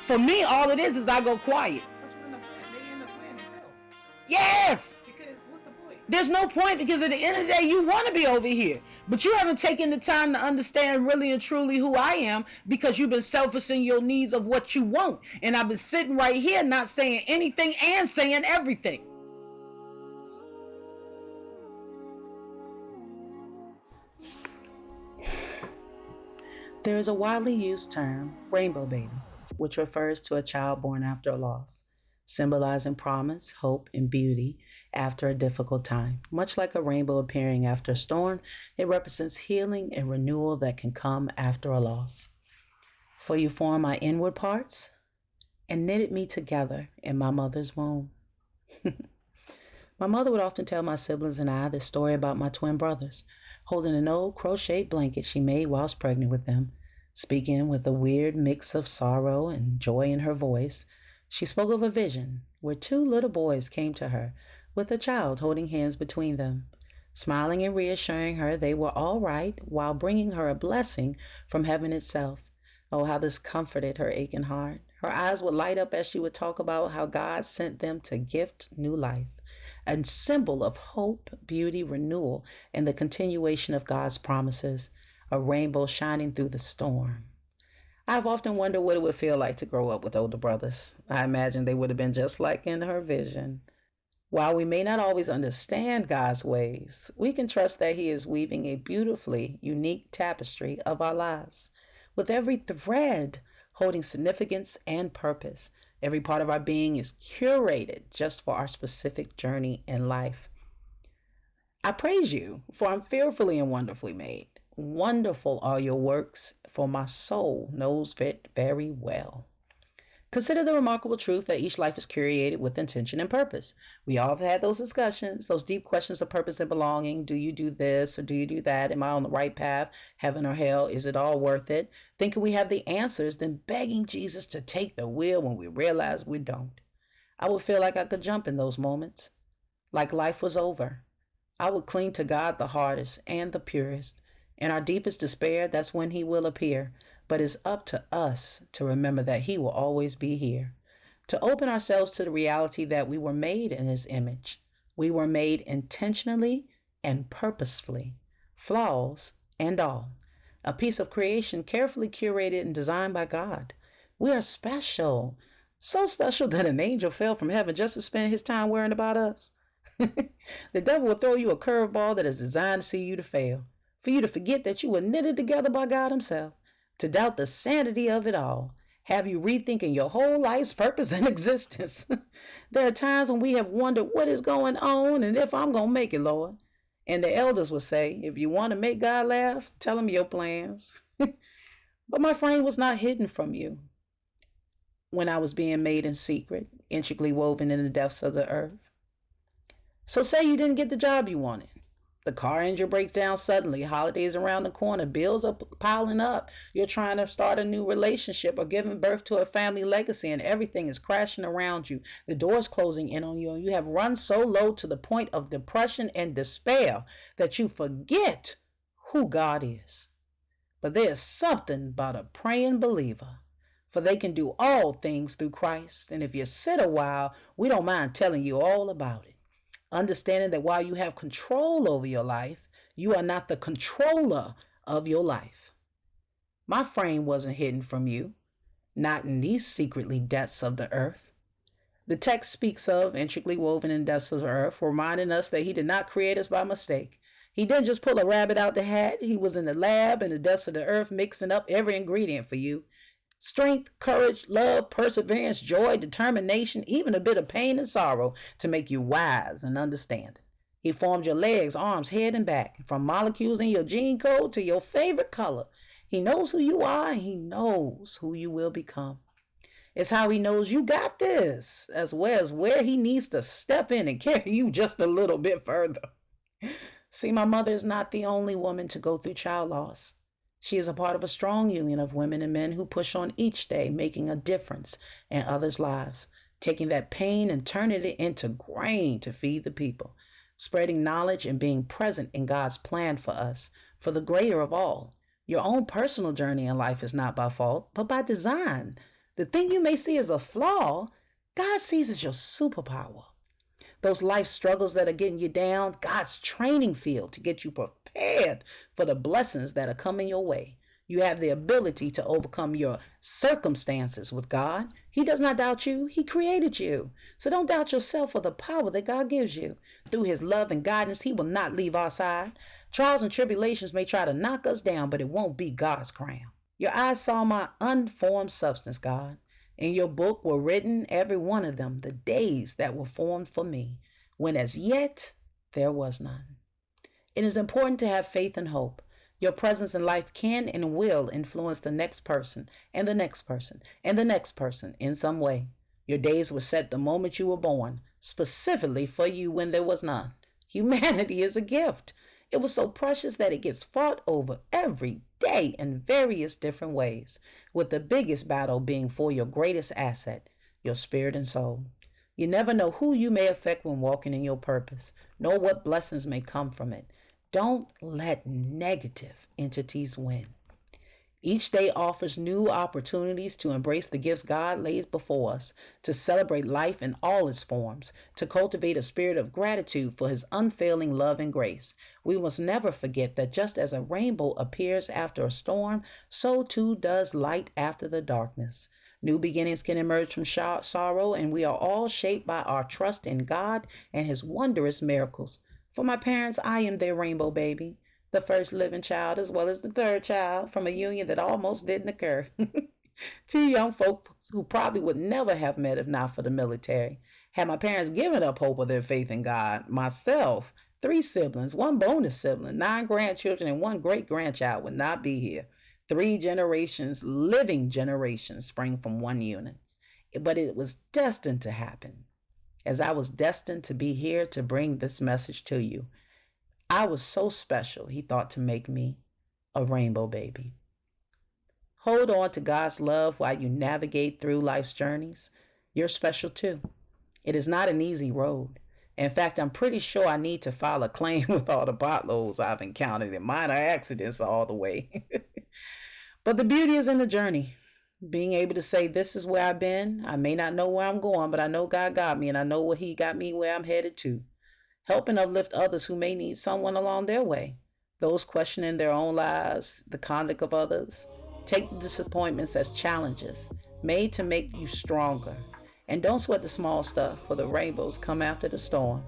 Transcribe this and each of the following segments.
For me, all it is I go quiet. But you end up playing. They end up playing themselves. Yes. Because what's the point? There's no point because at the end of the day, you want to be over here. But you haven't taken the time to understand really and truly who I am because you've been selfish in your needs of what you want. And I've been sitting right here not saying anything and saying everything. There is a widely used term, rainbow baby, which refers to a child born after a loss, symbolizing promise, hope, and beauty after a difficult time. Much like a rainbow appearing after a storm, it represents healing and renewal that can come after a loss. For you formed my inward parts and knitted me together in my mother's womb. My mother would often tell my siblings and I this story about my twin brothers, holding an old crocheted blanket she made whilst pregnant with them. Speaking with a weird mix of sorrow and joy in her voice, she spoke of a vision where two little boys came to her with a child holding hands between them, smiling and reassuring her they were all right while bringing her a blessing from heaven itself. Oh, how this comforted her aching heart. Her eyes would light up as she would talk about how God sent them to gift new life, a symbol of hope, beauty, renewal, and the continuation of God's promises, a rainbow shining through the storm. I've often wondered what it would feel like to grow up with older brothers. I imagine they would have been just like in her vision. While we may not always understand God's ways, we can trust that He is weaving a beautifully unique tapestry of our lives, with every thread holding significance and purpose. Every part of our being is curated just for our specific journey in life. I praise you, for I'm fearfully and wonderfully made. Wonderful are your works, for my soul knows it very well. Consider the remarkable truth that each life is curated with intention and purpose. We all have had those discussions, those deep questions of purpose and belonging. Do you do this or do you do that? Am I on the right path? Heaven or hell? Is it all worth it? Thinking we have the answers, then begging Jesus to take the wheel when we realize we don't. I would feel like I could jump in those moments, like life was over. I would cling to God the hardest and the purest. In our deepest despair, that's when He will appear. But it's up to us to remember that He will always be here. To open ourselves to the reality that we were made in His image. We were made intentionally and purposefully, flaws and all. A piece of creation carefully curated and designed by God. We are special. So special that an angel fell from heaven just to spend his time worrying about us. The devil will throw you a curveball that is designed to see you to fail, for you to forget that you were knitted together by God Himself, to doubt the sanity of it all, have you rethinking your whole life's purpose and existence. There are times when we have wondered what is going on and if I'm going to make it, Lord. And the elders would say, if you want to make God laugh, tell Him your plans. But my frame was not hidden from you when I was being made in secret, intricately woven in the depths of the earth. So say you didn't get the job you wanted. The car engine breaks down suddenly, holidays around the corner, bills are piling up. You're trying to start a new relationship or giving birth to a family legacy, and everything is crashing around you. The door's closing in on you, and you have run so low to the point of depression and despair that you forget who God is. But there's something about a praying believer, for they can do all things through Christ. And if you sit a while, we don't mind telling you all about it. Understanding that while you have control over your life, you are not the controller of your life. My frame wasn't hidden from you, not in these secretly depths of the earth. The text speaks of intricately woven in the depths of the earth, reminding us that He did not create us by mistake. He didn't just pull a rabbit out the hat. He was in the lab in the depths of the earth mixing up every ingredient for you. Strength, courage, love, perseverance, joy, determination, even a bit of pain and sorrow to make you wise and understanding. He formed your legs, arms, head, and back, from molecules in your gene code to your favorite color. He knows who you are, and He knows who you will become. It's how He knows you got this, as well as where He needs to step in and carry you just a little bit further. See, my mother is not the only woman to go through child loss. She is a part of a strong union of women and men who push on each day, making a difference in others' lives, taking that pain and turning it into grain to feed the people, spreading knowledge and being present in God's plan for us, for the greater of all. Your own personal journey in life is not by fault, but by design. The thing you may see as a flaw, God sees as your superpower. Those life struggles that are getting you down, God's training field to get you prepared for the blessings that are coming your way. You have the ability to overcome your circumstances with God. He does not doubt you, He created you. So don't doubt yourself or the power that God gives you. Through His love and guidance, He will not leave our side. Trials and tribulations may try to knock us down, but it won't be God's crown. Your eyes saw my unformed substance, God. In your book were written, every one of them, the days that were formed for me, when as yet there was none. It is important to have faith and hope. Your presence in life can and will influence the next person and the next person and the next person in some way. Your days were set the moment you were born, specifically for you when there was none. Humanity is a gift. It was so precious that it gets fought over every day in various different ways, with the biggest battle being for your greatest asset, your spirit and soul. You never know who you may affect when walking in your purpose, nor what blessings may come from it. Don't let negative entities win. Each day offers new opportunities to embrace the gifts God lays before us, to celebrate life in all its forms, to cultivate a spirit of gratitude for His unfailing love and grace. We must never forget that just as a rainbow appears after a storm, so too does light after the darkness. New beginnings can emerge from sorrow, and we are all shaped by our trust in God and His wondrous miracles. For my parents, I am their rainbow baby, the first living child as well as the third child from a union that almost didn't occur. Two young folks who probably would never have met if not for the military. Had my parents given up hope of their faith in God, myself, three siblings, one bonus sibling, nine grandchildren, and one great grandchild would not be here. Three generations, living generations, sprang from one unit. But it was destined to happen, as I was destined to be here to bring this message to you. I was so special, He thought to make me a rainbow baby. Hold on to God's love while you navigate through life's journeys. You're special too. It is not an easy road. In fact, I'm pretty sure I need to file a claim with all the potholes I've encountered and minor accidents all the way. But the beauty is in the journey. Being able to say, this is where I've been. I may not know where I'm going, but I know God got me, and I know what He got me where I'm headed to. Help and uplift others who may need someone along their way. Those questioning their own lives, the conduct of others. Take the disappointments as challenges made to make you stronger. And don't sweat the small stuff, for the rainbows come after the storm.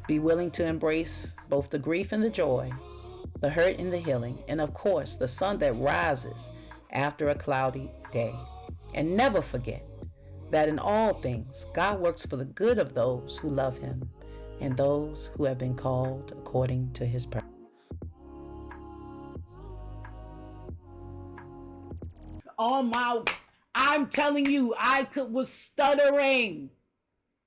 Be willing to embrace both the grief and the joy, the hurt and the healing, and of course, the sun that rises after a cloudy day. And never forget that in all things, God works for the good of those who love Him and those who have been called according to His purpose. Oh my, I'm telling you, was stuttering.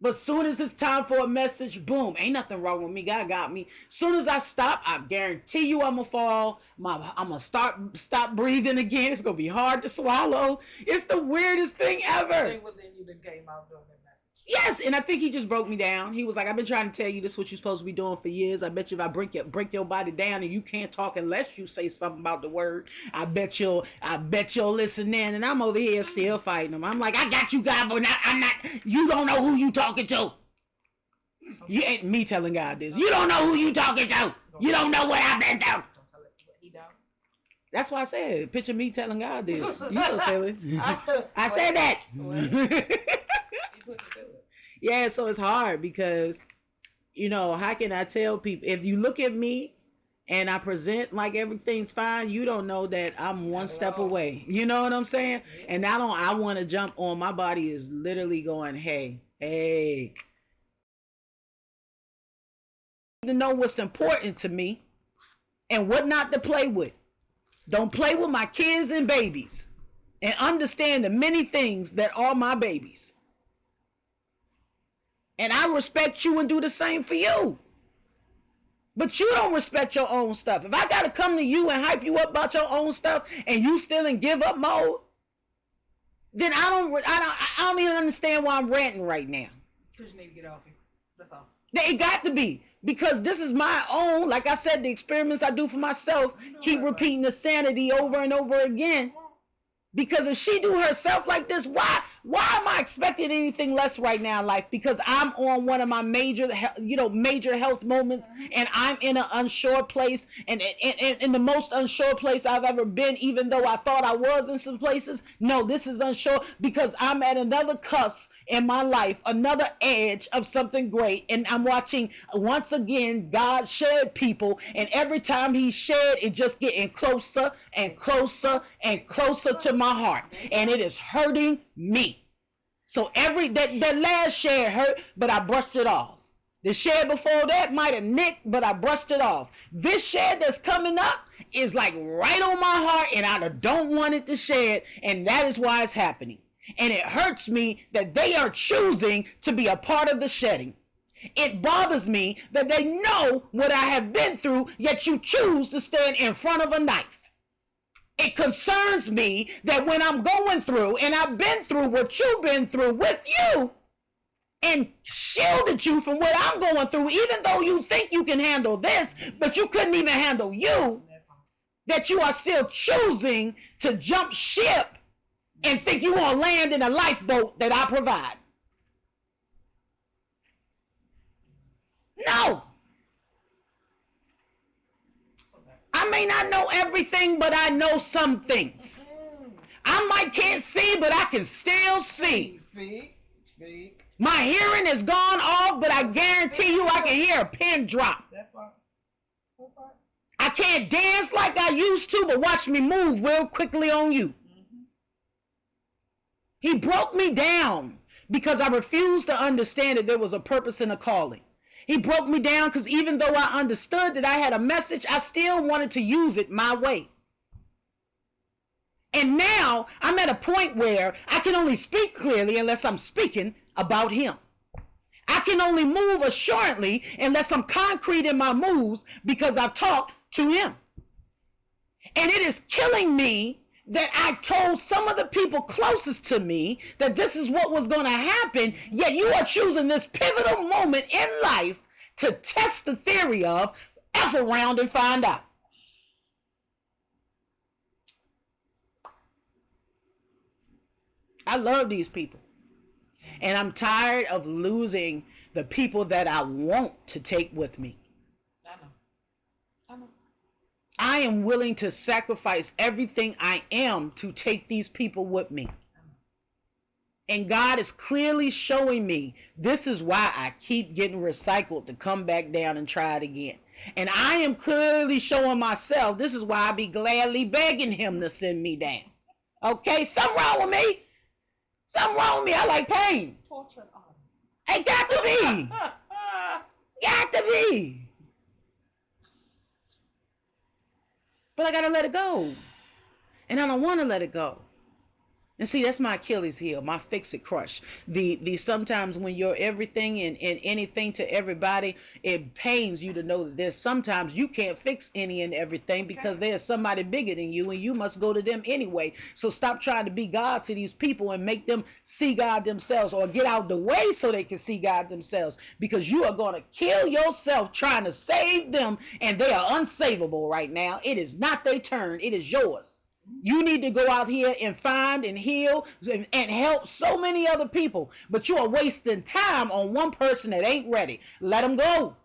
But soon as it's time for a message, boom, ain't nothing wrong with me. God got me. Soon as I stop, I guarantee you I'm gonna fall. I'm gonna stop breathing again. It's gonna be hard to swallow. It's the weirdest thing ever. Thing within you that came out during that message. Yes, and I think he just broke me down. He was like, "I've been trying to tell you this is what you're supposed to be doing for years. I bet you if I break your body down and you can't talk unless you say something about the word, I bet you'll listen in." And I'm over here still fighting him. I'm like, "I got you, God, but I'm not. You don't know who you talking to. Okay. You ain't me telling God this. You don't know who you talking to. You don't know what I've been through." Don't tell it what he done. That's why I said, picture me telling God this. You so silly. I said that. Yeah, so it's hard because, how can I tell people? If you look at me and I present like everything's fine, you don't know that I'm one step away. You know what I'm saying? Yeah. And I want to jump on. My body is literally going, hey, hey. To know what's important to me and what not to play with. Don't play with my kids and babies. And understand the many things that are my babies. And I respect you and do the same for you. But you don't respect your own stuff. If I gotta come to you and hype you up about your own stuff and you still in give up mode, then I don't even understand why I'm ranting right now. Because you need to get off you. That's all. It got to be. Because this is my own, like I said, the experiments I do for myself keep repeating the sanity over and over again. Because if she do herself like this, why am I expecting anything less right now in life? Because I'm on one of my major health moments, and I'm in an unsure place, and in the most unsure place I've ever been. Even though I thought I was in some places, no, this is unsure because I'm at another cusp in my life, another edge of something great, and I'm watching once again God shed people, and every time He shed, it just getting closer and closer and closer to my heart, and it is hurting me. So every that last shed hurt, but I brushed it off. The shed before that might have nicked, but I brushed it off. This shed that's coming up is like right on my heart, and I don't want it to shed, and that is why it's happening. And it hurts me that they are choosing to be a part of the shedding. It bothers me that they know what I have been through, yet you choose to stand in front of a knife. It concerns me that when I'm going through, and I've been through what you've been through with you, and shielded you from what I'm going through, even though you think you can handle this, but you couldn't even handle you, that you are still choosing to jump ship and think you want to land in a lifeboat that I provide. No, I may not know everything, but I know some things. I might can't see, but I can still see. Speak. My hearing is gone off, but I guarantee you I can hear a pin drop. That part. That part. I can't dance like I used to, but watch me move real quickly on you. He broke me down because I refused to understand that there was a purpose and a calling. He broke me down because even though I understood that I had a message, I still wanted to use it my way. And now I'm at a point where I can only speak clearly unless I'm speaking about him. I can only move assuredly unless I'm concrete in my moves because I've talked to him. And it is killing me that I told some of the people closest to me that this is what was going to happen, yet you are choosing this pivotal moment in life to test the theory of F around and find out. I love these people. And I'm tired of losing the people that I want to take with me. I know. I know. I am willing to sacrifice everything I am to take these people with me. And God is clearly showing me this is why I keep getting recycled to come back down and try it again. And I am clearly showing myself this is why I be gladly begging him to send me down. Okay, something wrong with me. Something wrong with me. I like pain. Tortured artist. It got to be. Got to be. But I gotta let it go. And I don't want to let it go. And see, that's my Achilles heel, my fix it crush. The sometimes when you're everything and anything to everybody, it pains you to know that there's sometimes you can't fix any and everything because there's somebody bigger than you and you must go to them anyway. So stop trying to be God to these people and make them see God themselves or get out the way so they can see God themselves because you are going to kill yourself trying to save them and they are unsavable right now. It is not their turn, it is yours. You need to go out here and find and heal and help so many other people. But you are wasting time on one person that ain't ready. Let them go.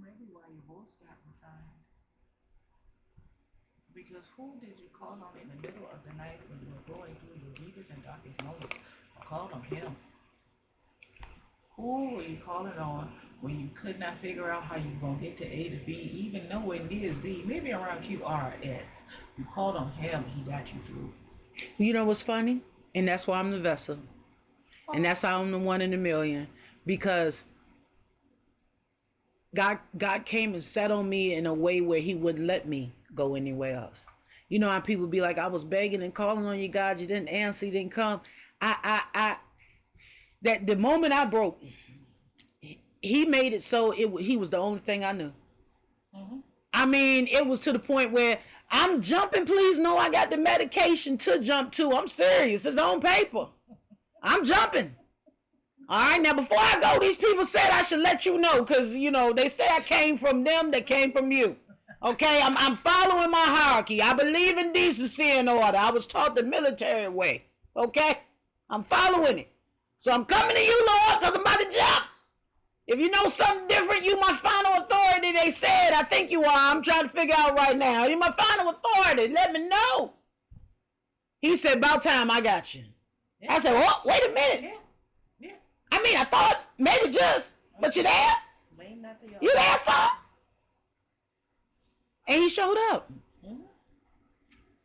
Maybe why your voice got refined. Because who did you call on in the middle of the night when you were going through your deepest and darkest moments? You called on him. Who were you calling on when you could not figure out how you were going to get to A to B, even nowhere near Z, maybe around QRS? You called on him, he got you through. You know what's funny? And that's why I'm the vessel. And that's how I'm the one in a million. Because God came and sat on me in a way where he wouldn't let me go anywhere else. You know how people be like, I was begging and calling on you, God, you didn't answer, you didn't come. I that the moment I broke, he made it so he was the only thing I knew. Mm-hmm. I mean, it was to the point where I'm jumping. Please know I got the medication to jump to. I'm serious. It's on paper. I'm jumping. All right. Now, before I go, these people said I should let you know because, they say I came from them that came from you. Okay, I'm following my hierarchy. I believe in decency and order. I was taught the military way. Okay, I'm following it. So I'm coming to you, Lord, because I'm about to jump. If you know something different, you my final authority. They said, I think you are. I'm trying to figure out right now. You my final authority. Let me know. He said, about time. I got you. Yeah. I said, oh, wait a minute. Yeah. Yeah. I mean, I thought maybe just, but you there? Lean not to your You own. there, son? And he showed up. Mm-hmm.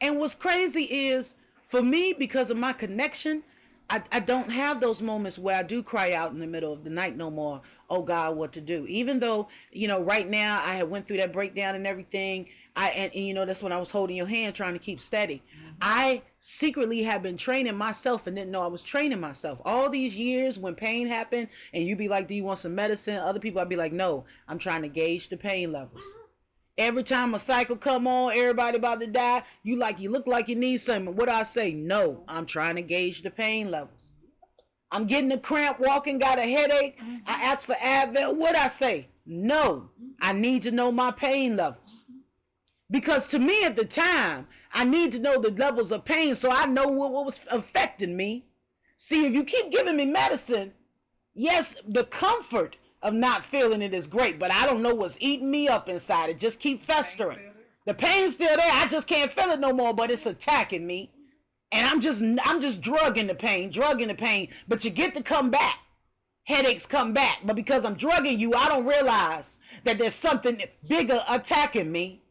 And what's crazy is for me, because of my connection, I don't have those moments where I do cry out in the middle of the night no more. Oh God, what to do? Even though right now I had went through that breakdown and everything. And that's when I was holding your hand, trying to keep steady. Mm-hmm. I secretly have been training myself and didn't know I was training myself. All these years when pain happened, and you be like, "Do you want some medicine?" Other people, I'd be like, "No, I'm trying to gauge the pain levels." Every time a cycle come on, everybody about to die. You look like you need something. What I say? No, I'm trying to gauge the pain levels. I'm getting a cramp walking, got a headache. Mm-hmm. I ask for Advil. What I say? No, I need to know my pain levels. Because to me at the time, I need to know the levels of pain so I know what was affecting me. See, if you keep giving me medicine, yes, the comfort of not feeling it is great, but I don't know what's eating me up inside. It just keep festering. The pain's still there. I just can't feel it no more, but it's attacking me. And I'm just drugging the pain, drugging the pain. But you get to come back. Headaches come back. But because I'm drugging you, I don't realize that there's something bigger attacking me,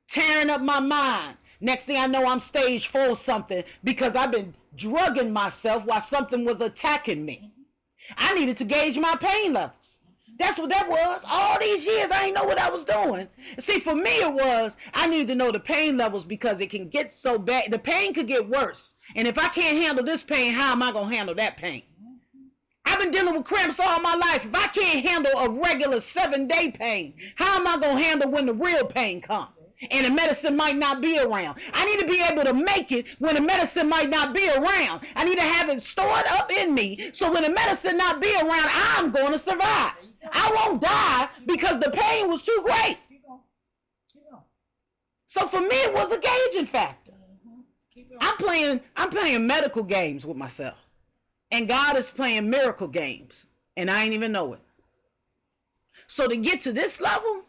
tearing up my mind. Next thing I know, I'm stage 4 something because I've been drugging myself while something was attacking me. I needed to gauge my pain levels. That's what that was. All these years, I didn't know what I was doing. See, for me, it was I needed to know the pain levels because it can get so bad. The pain could get worse. And if I can't handle this pain, how am I going to handle that pain? I've been dealing with cramps all my life. If I can't handle a regular 7-day pain, how am I going to handle when the real pain comes? And the medicine might not be around. I need to be able to make it when the medicine might not be around. I need to have it stored up in me so when the medicine not be around, I'm going to survive. I won't die because the pain was too great. Keep going. Keep going. So for me, it was a gauging factor. Mm-hmm. Keep going. I'm playing medical games with myself, and God is playing miracle games, and I ain't even know it. So to get to this level,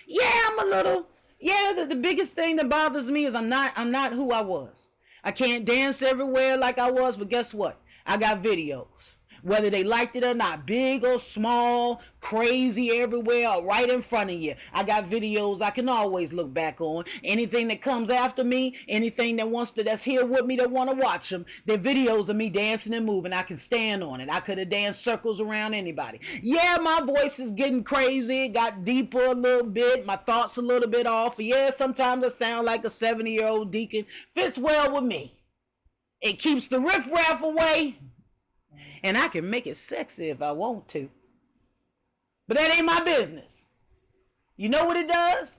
yeah, I'm a little. Yeah, the biggest thing that bothers me is I'm not who I was. I can't dance everywhere like I was, but guess what? I got videos. Whether they liked it or not, big or small, crazy everywhere, or right in front of you. I got videos I can always look back on. Anything that comes after me, anything that's here with me that want to watch them, they're videos of me dancing and moving. I can stand on it. I could have danced circles around anybody. Yeah, my voice is getting crazy. It got deeper a little bit. My thoughts a little bit off. Yeah, sometimes I sound like a 70-year-old deacon. Fits well with me. It keeps the riffraff away, and I can make it sexy if I want to. But that ain't my business. You know what it does?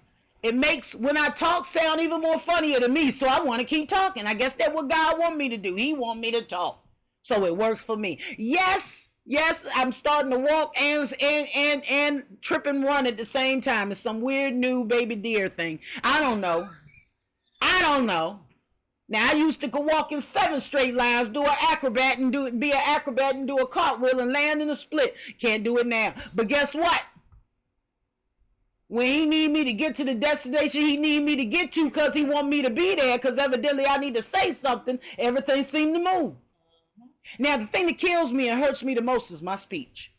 It makes when I talk sound even more funnier to me, so I want to keep talking. I guess that's what God want me to do. He want me to talk. So it works for me. Yes, yes, I'm starting to walk and trip and run at the same time. It's some weird new baby deer thing. I don't know. I don't know. Now I used to go walk in 7 straight lines, be an acrobat and do a cartwheel and land in a split. Can't do it now. But guess what? When he need me to get to the destination he need me to get to because he want me to be there because evidently I need to say something, everything seemed to move. Now the thing that kills me and hurts me the most is my speech.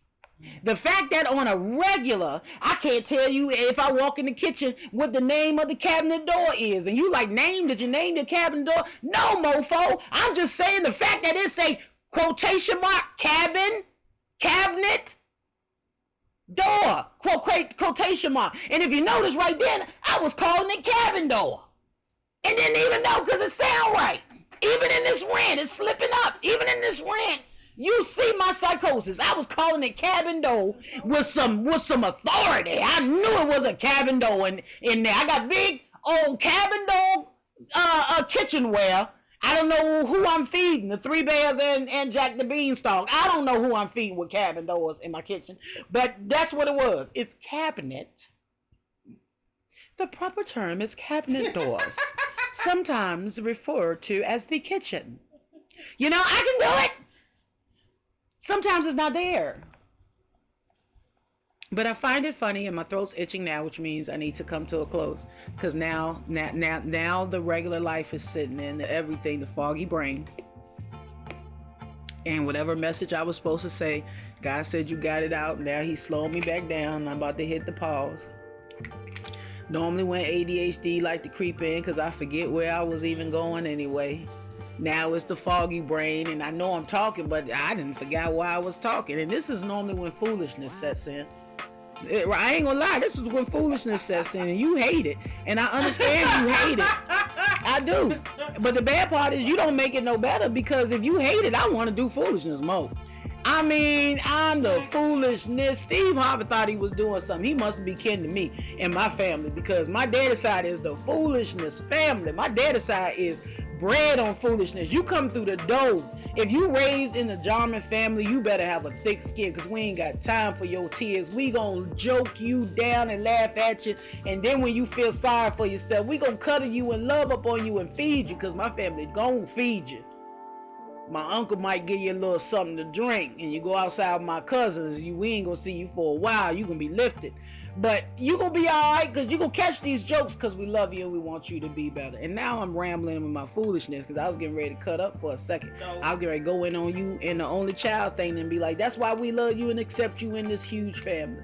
The fact that on a regular, I can't tell you if I walk in the kitchen what the name of the cabinet door is. And you like, did you name the cabinet door? No, mofo. I'm just saying the fact that it's a quotation mark cabinet, door, quotation mark. And if you notice right then, I was calling it cabin door. And didn't even know because it sound right. Even in this rant, it's slipping up. Even in this rant, you see my psychosis. I was calling it cabin door with some authority. I knew it was a cabin door in there. I got big old cabin door kitchenware. I don't know who I'm feeding, the Three Bears and Jack the Beanstalk. I don't know who I'm feeding with cabin doors in my kitchen, but that's what it was. It's cabinet. The proper term is cabinet doors, sometimes referred to as the kitchen. I can do it. Sometimes it's not there. But I find it funny, and my throat's itching now, which means I need to come to a close. Because now the regular life is sitting in everything, the foggy brain, and whatever message I was supposed to say, God said you got it out. Now He's slowing me back down. I'm about to hit the pause. Normally, when ADHD like to creep in, because I forget where I was even going anyway. Now it's the foggy brain, and I know I'm talking, but I didn't forget why I was talking. And this is normally when foolishness sets in. I ain't gonna lie, this is when foolishness sets in, and you hate it, and I understand you hate it. I do, but the bad part is you don't make it no better because if you hate it, I want to do foolishness more. I mean, I'm the foolishness. Steve Harvey thought he was doing something. He must be kin to me and my family because my daddy's side is the foolishness family. My daddy's side is bred on foolishness. You come through the door. If you raised in a Jarman family, you better have a thick skin because we ain't got time for your tears. We gonna joke you down and laugh at you. And then when you feel sorry for yourself, we gonna cuddle you and love up on you and feed you because my family gonna feed you. My uncle might give you a little something to drink, and you go outside with my cousins. We ain't gonna see you for a while. You gonna be lifted, but you gonna be all right because you gonna catch these jokes because we love you and we want you to be better. And now I'm rambling with my foolishness because I was getting ready to cut up for a second. No. I was getting ready to go in on you and the only child thing and be like, "That's why we love you and accept you in this huge family."